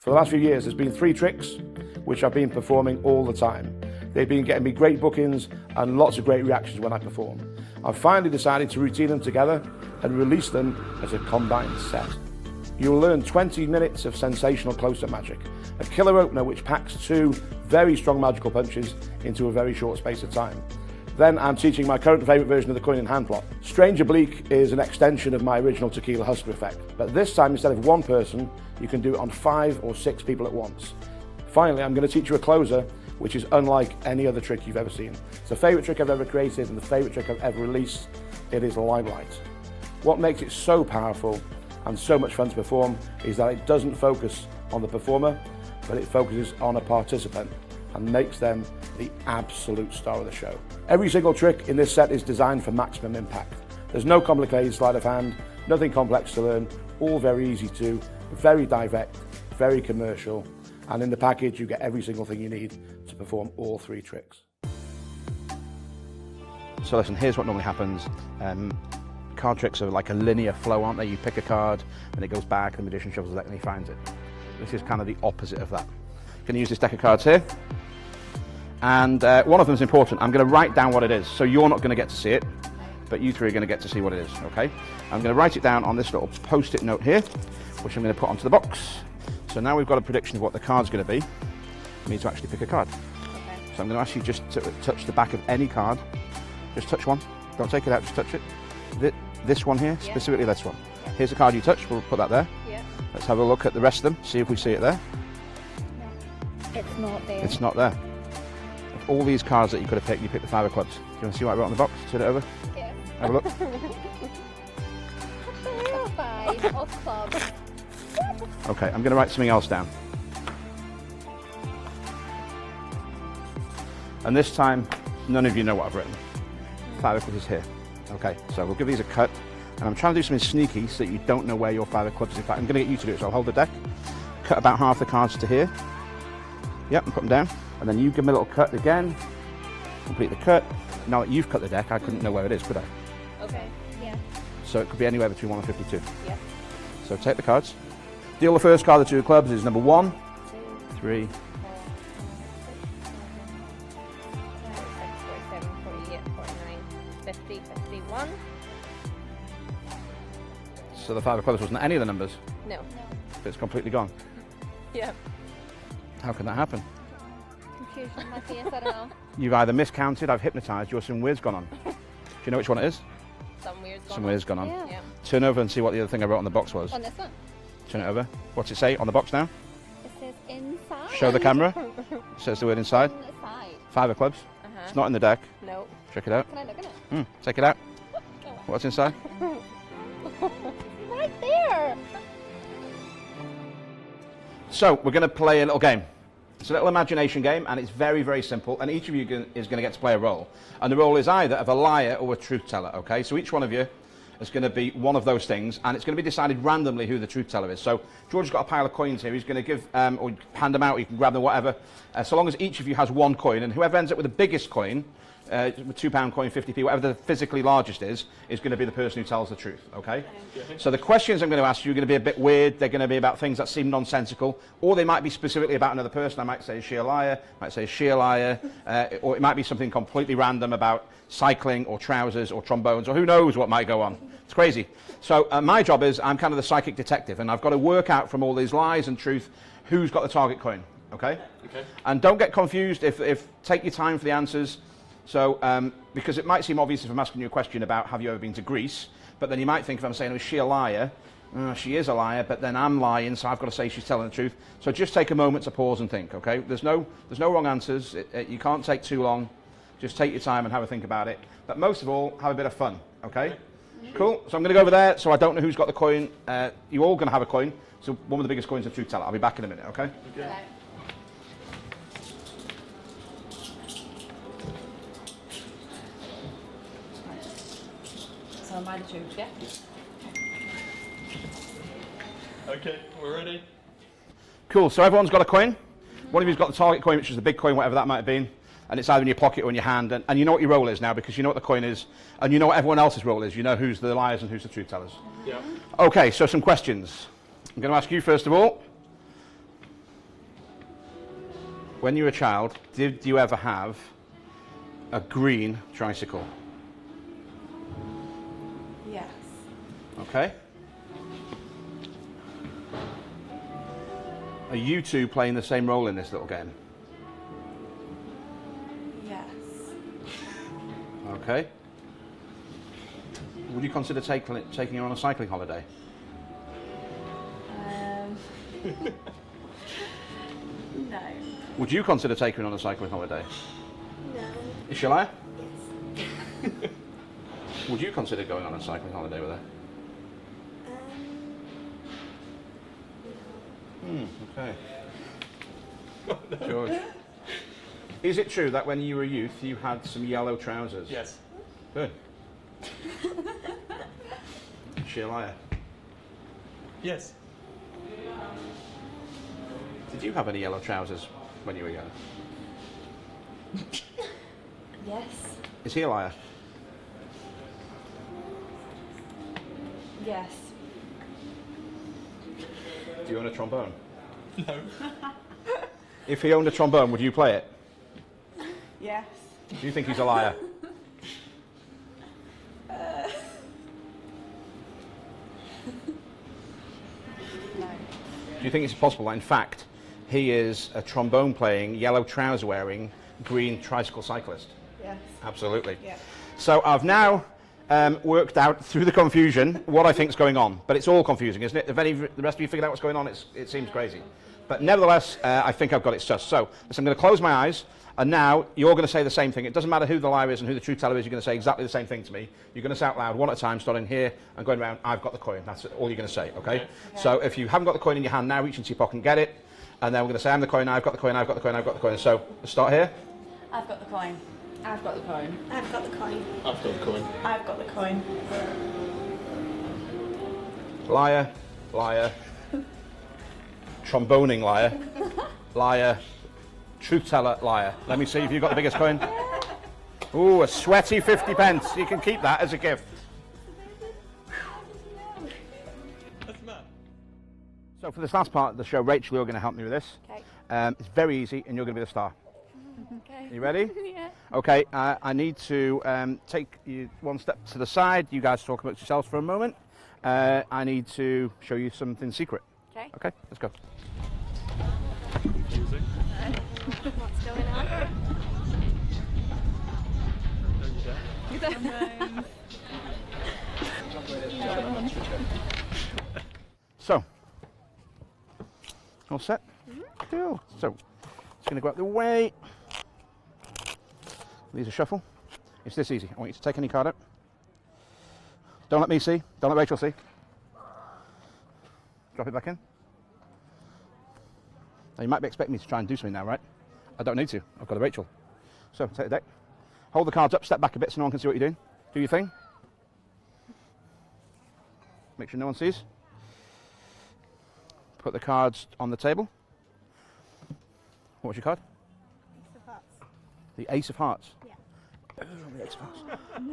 For the last few years, there's been 3 tricks which I've been performing all the time. They've been getting me great bookings and lots of great reactions when I perform. I've finally decided to routine them together and release them as a combined set. You'll learn 20 minutes of sensational close-up magic, a killer opener which packs 2 very strong magical punches into a very short space of time. Then I'm teaching my current favourite version of the coin in hand plot. Strange Oblique is an extension of my original Tequila Husker effect, but this time instead of 1 person, you can do it on 5 or 6 people at once. Finally, I'm going to teach you a closer, which is unlike any other trick you've ever seen. It's the favourite trick I've ever created and the favourite trick I've ever released. It is Limelight. What makes it so powerful and so much fun to perform is that it doesn't focus on the performer, but it focuses on a participant and makes them the absolute star of the show. Every single trick in this set is designed for maximum impact. There's no complicated sleight of hand, nothing complex to learn, all very easy to, very direct, very commercial, and in the package you get every single thing you need to perform all 3 tricks. So listen, here's what normally happens. Card tricks are like a linear flow, aren't they? You pick a card and it goes back and the magician shuffles the deck and he finds it. This is kind of the opposite of that. I'm going to use this deck of cards here. And one of them is important. I'm going to write down what it is. So you're not going to get to see it, but you 3 are going to get to see what it is, okay? I'm going to write it down on this little post-it note here, which I'm going to put onto the box. So now we've got a prediction of what the card's going to be. We need to actually pick a card. Okay. So I'm going to ask you just to touch the back of any card. Just touch one. Don't take it out, just touch it. This one here, specifically this one. Yeah. Here's the card you touched, we'll put that there. Yeah. Let's have a look at the rest of them, see if we see it there. No, it's not there. It's not there. Of all these cards that you could have picked, you picked the 5 of clubs. Do you want to see what I wrote on the box? Turn it over. Yeah. Have a look. 5 of clubs. Okay, I'm going to write something else down. And this time, none of you know what I've written. 5 of clubs is here. Okay, so we'll give these a cut. And I'm trying to do something sneaky so that you don't know where your 5 of clubs is. In fact, I'm going to get you to do it. So I'll hold the deck, cut about half the cards to here. Yep, and put them down. And then you give them a little cut again. Complete the cut. Now that you've cut the deck, I couldn't know where it is, could I? Okay, yeah. So it could be anywhere between 1 and 52. Yep. So take the cards. Deal the first card, the 2 of clubs, is number 1, 2, 3, 4, 5, 6, 47, 48, 49, 50, 51. So the 5 of clubs wasn't any of the numbers? No. It's completely gone. Yeah. How can that happen? Confusion on my face, I don't know. You've either miscounted, I've hypnotised you, or some weird's gone on. Do you know which one it is? Some weird's gone Some on. weird's gone on. Yeah. Turn over and see what the other thing I wrote on the box was. On this one? Turn it over. What's it say on the box now? It says inside. Show the camera. It says the word inside. On the side. 5 of clubs. It's not in the deck. No. Check it out. Can I look at it? Take it out. What's inside? Right there. So we're going to play a little game. It's a little imagination game, and it's very, very simple. And each of you is going to get to play a role. And the role is either of a liar or a truth teller, okay? So each one of you is going to be one of those things, and it's going to be decided randomly who the truth teller is. So George's got a pile of coins here. He's going to give, or hand them out, or you can grab them, whatever. So long as each of you has 1 coin, and whoever ends up with the biggest coin, £2 coin, 50p, whatever the physically largest is going to be the person who tells the truth, okay? So the questions I'm going to ask you are going to be a bit weird. They're going to be about things that seem nonsensical, or they might be specifically about another person. I might say, is she a liar? I might say, is she a liar? Or it might be something completely random about cycling or trousers or trombones, or who knows what might go on. It's crazy. So my job is I'm kind of the psychic detective, and I've got to work out from all these lies and truth who's got the target coin, okay? And don't get confused if take your time for the answers. So, because it might seem obvious if I'm asking you a question about have you ever been to Greece, but then you might think if I'm saying, is she a liar? She is a liar, but then I'm lying, so I've got to say she's telling the truth. So just take a moment to pause and think, okay? There's no wrong answers. You can't take too long. Just take your time and have a think about it. But most of all, have a bit of fun, okay? Cool. So I'm going to go over there, so I don't know who's got the coin. You're all going to have a coin. So one of the biggest coins is a truth teller. I'll be back in a minute, okay? Okay. So am I the truth, yeah? Okay, we're ready. Cool, so everyone's got a coin. One of you's got the target coin, which is the big coin, whatever that might have been. And it's either in your pocket or in your hand. And you know what your role is now, because you know what the coin is. And you know what everyone else's role is. You know who's the liars and who's the truth tellers. Yeah. Okay, so some questions. I'm going to ask you first of all. when you were a child, did you ever have a green tricycle? Yes. Okay. Are you two playing the same role in this little game? Yes. Okay. Would you consider taking her on a cycling holiday? No. Would you consider taking her on a cycling holiday? No. Is she a liar? Would you consider going on a cycling holiday with her? Okay. George. Is it true that when you were a youth you had some yellow trousers? Yes. Good. Is she a liar? Yes. Did you have any yellow trousers when you were young? Yes. Is he a liar? Yes. Do you own a trombone? No. If he owned a trombone, would you play it? Yes. Do you think he's a liar? No. Do you think it's possible that, in fact, he is a trombone playing, yellow trouser wearing, green tricycle cyclist? Yes. Absolutely. Yeah. So I've now worked out through the confusion what I think's going on, but it's all confusing, isn't it? If any of the rest of you figured out what's going on, it seems crazy. But nevertheless, I think I've got it sussed. So I'm going to close my eyes, and now you're going to say the same thing. It doesn't matter who the liar is and who the truth teller is, you're going to say exactly the same thing to me. You're going to say out loud, one at a time, starting here and going around, I've got the coin. That's all you're going to say, okay? So if you haven't got the coin in your hand now, reach into your pocket and get it. And then we're going to say, I'm the coin, I've got the coin, I've got the coin, I've got the coin. So let's start here. I've got the coin. I've got the coin. I've got the coin. I've got the coin. I've got the coin. Liar, liar, tromboning liar, liar, truth teller liar. Let me see if you've got the biggest coin. Ooh, a sweaty 50 pence. You can keep that as a gift. That's mad. So for this last part of the show, Rachel, you're going to help me with this. Okay. It's very easy, and you're going to be the star. Okay. You ready? Yeah. Okay, I need to take you one step to the side. You guys talk amongst yourselves for a moment. I need to show you something secret. Okay. Okay, let's go. Confusing. What's going on? No, you don't. So, all set? Cool. So, it's going to go out the way. These are shuffle. It's this easy. I want you to take any card out. Don't let me see. Don't let Rachel see. Drop it back in. Now you might be expecting me to try and do something now, right? I don't need to. I've got a Rachel. So take the deck. Hold the cards up. Step back a bit so no one can see what you're doing. Do your thing. Make sure no one sees. Put the cards on the table. What was your card? Ace of hearts. The Ace of Hearts. Yeah. Boom, the Ace of Hearts.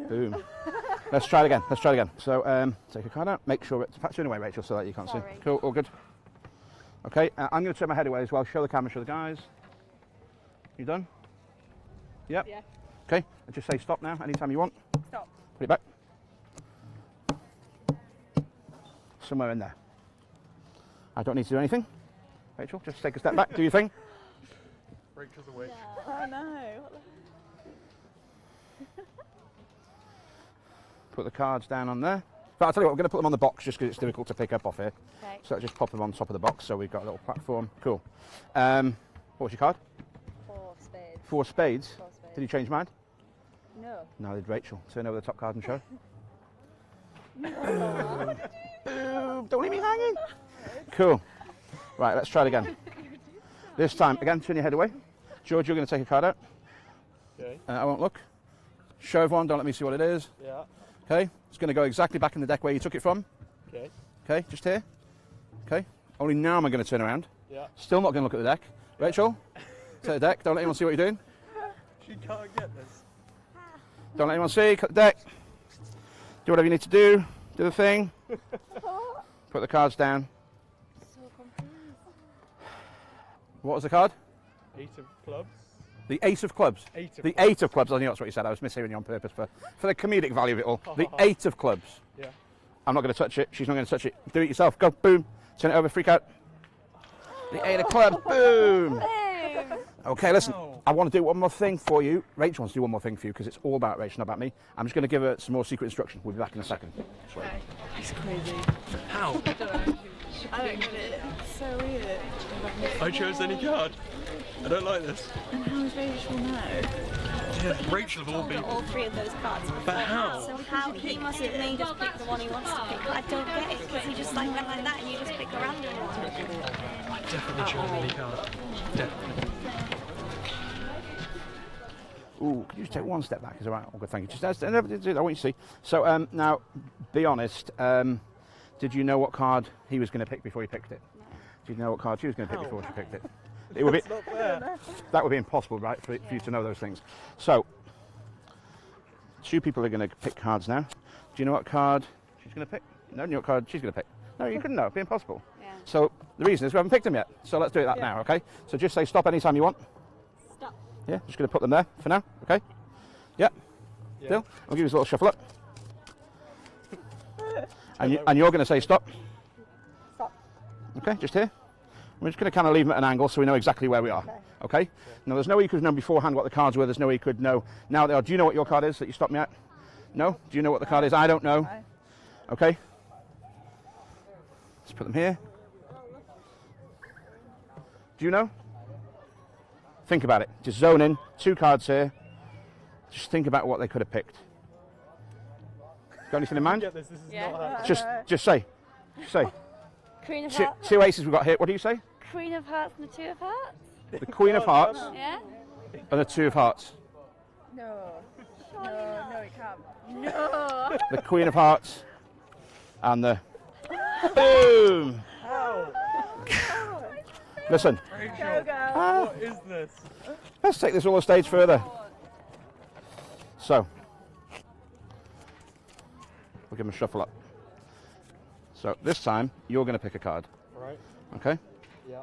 Boom. Let's try it again. Let's try it again. So take a card out. Make sure it's turn away, Rachel, so that you can't Sorry. see. Cool. All good. Okay. I'm going to turn my head away as well. Show the camera. Show the guys. You done? Yep. Yeah. Okay. And just say stop now. Anytime you want. Stop. Put it back. Somewhere in there. I don't need to do anything. Rachel, just take a step back. Do your thing. Rachel's awake. Oh no. Put the cards down on there. But I'll tell you what, we're going to put them on the box just because it's difficult to pick up off here. Okay. So just pop them on top of the box so we've got a little platform. Cool. What was your card? 4 spades. 4 spades. 4 spades. Did you change mind? No. No, did Rachel. Turn over the top card and show. Boom, don't leave me hanging. Cool. Right, let's try it again. This time, again, turn your head away. George, you're going to take a card out. Okay. I won't look. Show everyone, don't let me see what it is. Yeah. Okay, it's going to go exactly back in the deck where you took it from. Okay. Okay, just here. Okay, only now am I going to turn around. Yeah. Still not going to look at the deck. Rachel, take the deck, don't let anyone see what you're doing. She can't get this. Don't let anyone see, cut the deck. Do whatever you need to do. Do the thing. Put the cards down. So confused. What was the card? 8 of clubs. The ace of clubs. Eight of The clubs. 8 of clubs. I think that's what you said. I was mishearing you on purpose for the comedic value of it all. The 8 of clubs. Yeah. I'm not going to touch it. She's not going to touch it. Do it yourself. Go. Boom. Turn it over. Freak out. The 8 of clubs. Boom. Okay, listen. Wow. I want to do one more thing for you. Rachel wants to do one more thing for you because it's all about Rachel, not about me. I'm just going to give her some more secret instruction. We'll be back in a second. It's crazy. How? I don't get it. It's so weird. I chose any card. I don't like this. And how is Rachel know? Yeah, Rachel of all people. All 3 of those cards. But how? So how he must have made us pick the one he wants to pick. But I don't get it because he just like went like that and you just pick a random one. I definitely chose any card. Definitely. Ooh, can you just take one step back? Is that right? Oh, good, thank you. Just, I want you to see. So now, be honest. Did you know what card he was going to pick before he picked it? No. Did you know what card she was going to pick before she picked it? It would be, It's not fair. that would be impossible, right, for you to know those things. So, 2 people are going to pick cards now. Do you know what card she's going to pick? No, you know what card she's going to pick? No, you couldn't know. It'd be impossible. Yeah. So, the reason is we haven't picked them yet. So, let's do that now, okay? So, just say stop anytime you want. Stop. Yeah, just going to put them there for now, okay? Yeah. Yeah. Still? I'll give you a little shuffle up. And you're going to say stop. Stop. Okay, just here. We're just going to kind of leave them at an angle so we know exactly where we are. Okay? Now, there's no way you could know beforehand what the cards were. There's no way you could know now they are. Do you know what your card is that you stopped me at? No? Do you know what the card is? I don't know. Okay? Let's put them here. Do you know? Think about it. Just zone in. 2 cards here. Just think about what they could have picked. Got anything in mind? Get this. This is Yeah. not Just say. Just say. Queen of 2 Hearts. aces we've got here. What do you say? Queen of Hearts and the 2 of Hearts. The Queen of Hearts Yeah. and the 2 of Hearts. No. No, it can't. No. The Queen of Hearts and the boom. How? Listen, Rachel, Go. what is this? let's take this all a stage further. So, we'll give him a shuffle up. So this time you're going to pick a card, Right. okay? Yeah.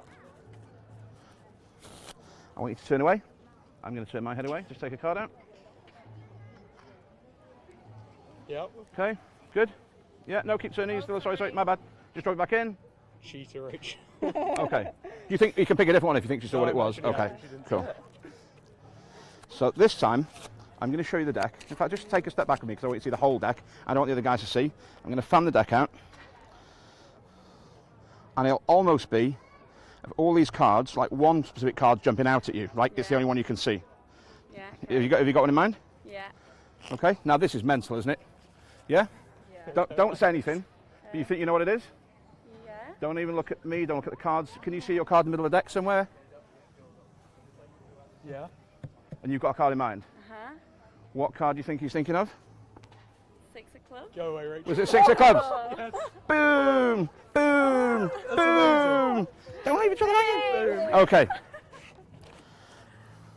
I want you to turn away. I'm going to turn my head away. Just take a card out. Yep. Okay, good. Yeah, no, keep turning. Still, sorry, my bad. Just drop it back in. Cheater, Rachel. Okay. You think you can pick a different one if you think you saw what it was? No, Okay, she didn't say cool. that. So this time, I'm going to show you the deck. In fact, just take a step back with me because I want you to see the whole deck. I don't want the other guys to see. I'm going to fan the deck out. And it'll almost be, of all these cards, like one specific card jumping out at you. Like it's the only one you can see. Yeah. Have you got one in mind? Yeah. Okay. Now this is mental, isn't it? Yeah? Don't say anything. But you think you know what it is? Yeah. Don't even look at me. Don't look at the cards. Can you see your card in the middle of the deck somewhere? Yeah. And you've got a card in mind. Uh-huh. What card do you think he's thinking of? 6 of clubs. Go away, Rachel. Was it 6 of clubs? Yes. Boom! Boom! Boom! Don't leave each other hanging. Okay.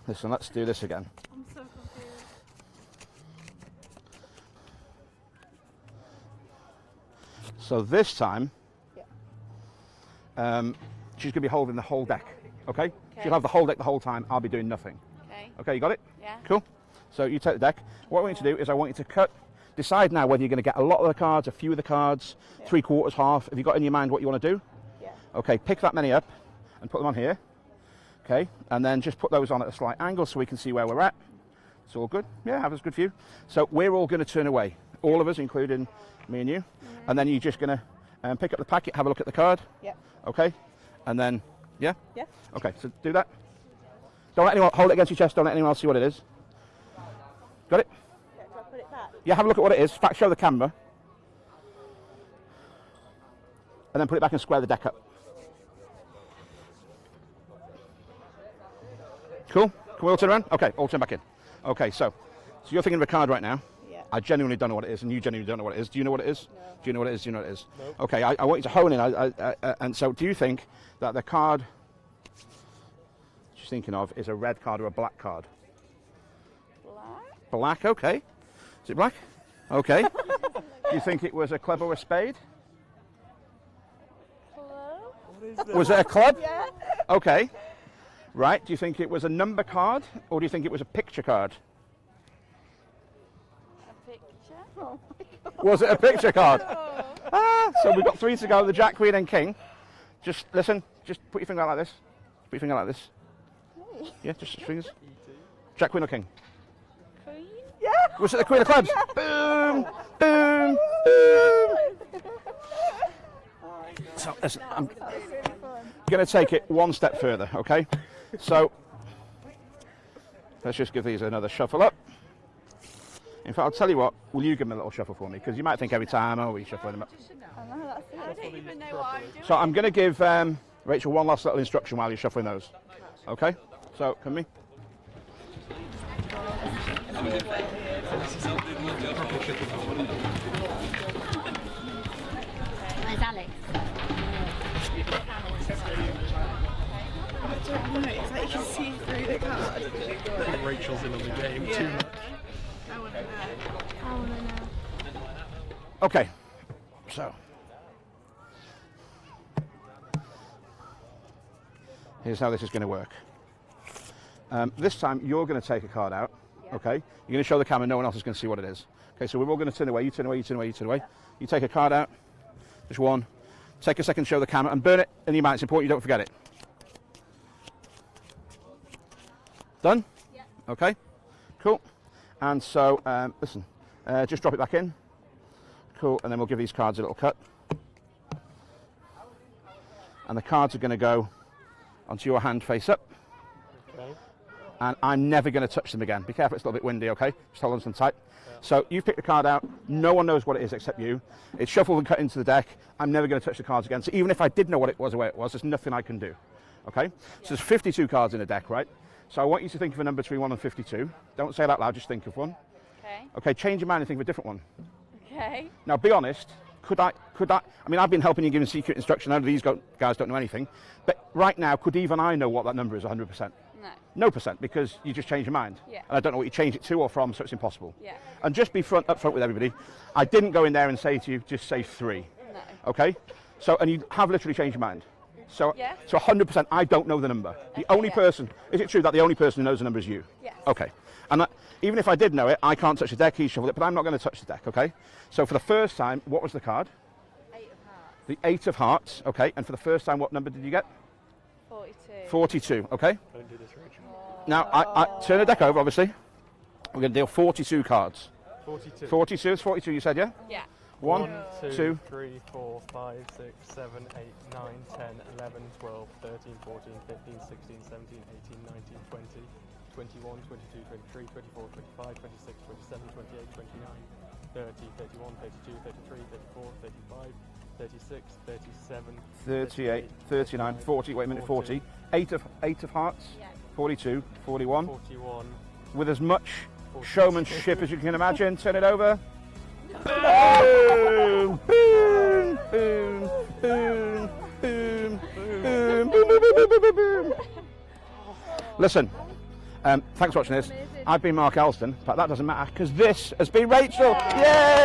Listen, let's do this again. I'm so confused. So this time, she's going to be holding the whole deck. Okay? She'll have the whole deck the whole time. I'll be doing nothing. Okay. Okay, you got it? Yeah. Cool. So you take the deck. What I want you to do is I want you to cut. Decide now whether you're going to get a lot of the cards, a few of the cards, 3/4, half. Have you got in your mind what you want to do? Yeah. Okay, pick that many up and put them on here. Okay, and then just put those on at a slight angle so we can see where we're at. It's all good. Yeah, have a good view. So we're all going to turn away. All of us, including me and you. And then you're just going to pick up the packet, have a look at the card. Yeah. Okay, and then, yeah? Yeah. Okay, so do that. Don't let anyone, hold it against your chest, don't let anyone else see what it is. Got it? Yeah, do I put it back? Yeah, have a look at what it is. In fact, show the camera. And then put it back and square the deck up. Cool? Can we all turn around? Okay, all turn back in. Okay, so you're thinking of a card right now. Yeah. I genuinely don't know what it is, and you genuinely don't know what it is. Do you know what it is? No. Do you know what it is? Do you know what it is? No. Okay, I want you to hone in. And so do you think that the card she's thinking of is a red card or a black card? Black. Black, okay. Is it black? Okay. Do you think it was a club or a spade? Hello. What is this? Was it a club? Yeah. Okay. Right, do you think it was a number card or do you think it was a picture card? A picture? Oh my God. Was it a picture card? So we've got 3 to go, the Jack, Queen and King. Just listen, just put your finger out like this. Put your finger out like this. Hey. Yeah, just fingers. Jack, Queen or King? Queen? Yeah! Was it the Queen of Clubs? Boom! Boom! Boom! So listen, I'm going to take it one step further, okay? So let's just give these another shuffle up. In fact, I'll tell you what, will you give them a little shuffle for me? Because you might think every time, oh, we're shuffling them up. I know, that's it. I don't even know what I'm doing. So I'm going to give Rachel one last little instruction while you're shuffling those. Okay? So, come me. Where's Alex? I don't know, it's like you can see through the card. I think Rachel's in on the game too much. I want to know. I want to know. Okay. So. Here's how this is going to work. This time you're going to take a card out, okay? You're going to show the camera, no one else is going to see what it is. Okay, so we're all going to turn away, you turn away, you turn away, you turn away. You take a card out, just one. Take a second to show the camera and burn it in your mind. It's important you don't forget it. Done? Yeah. Okay, cool. And so, listen, just drop it back in. Cool, and then we'll give these cards a little cut. And the cards are going to go onto your hand face up. Okay. And I'm never going to touch them again. Be careful, it's a little bit windy, okay? Just hold on to them tight. Yeah. So you've picked the card out. No one knows what it is except you. It's shuffled and cut into the deck. I'm never going to touch the cards again. So even if I did know what it was or where it was, there's nothing I can do, okay? So there's 52 cards in a deck, right? So I want you to think of a number between 1 and 52. Don't say it out loud, just think of one. Okay. Okay, change your mind and think of a different one. Okay. Now, be honest. I mean, I've been helping you giving secret instruction. I know these guys don't know anything. But right now, could even I know what that number is 100%? No. No percent, because you just changed your mind. Yeah. And I don't know what you changed it to or from, so it's impossible. Yeah. And just be up front with everybody. I didn't go in there and say to you, just say 3. No. Okay? So, and you have literally changed your mind. So, Yeah. so 100%, I don't know the number. The only person, is it true that the only person who knows the number is you? Yes. Okay. And that, even if I did know it, I can't touch the deck, he shuffled it, but I'm not going to touch the deck, okay? So for the first time, what was the card? 8 of hearts. The 8 of hearts, okay. And for the first time, what number did you get? 42. 42, okay. Don't do this, Rachel. Now, I turn the deck over, obviously. We're going to deal 42 cards. 42. 42 is 42, you said, yeah? Yeah. 1, 2, 3, 4, 5, 6, 7, 8, 9, 10, 11, 12, 13, 14, 15, 16, 17, 18, 19, 20, 21, 22, 23, 24, 25, 26, 27, 28, 29, 30, 31, 32, 33, 34, 35, 36, 37, 38, 39, 40, wait a minute, 40. 8 of hearts, Yeah. 42, 41. 41. With as much 42. showmanship as you can imagine. Turn it over. Boom! Boom! Boom! Boom! Boom! Boom! Boom! Boom! Boom! Boom! Listen, thanks for watching this. I've been Mark Elsdon, but that doesn't matter because this has been Rachel. Yay!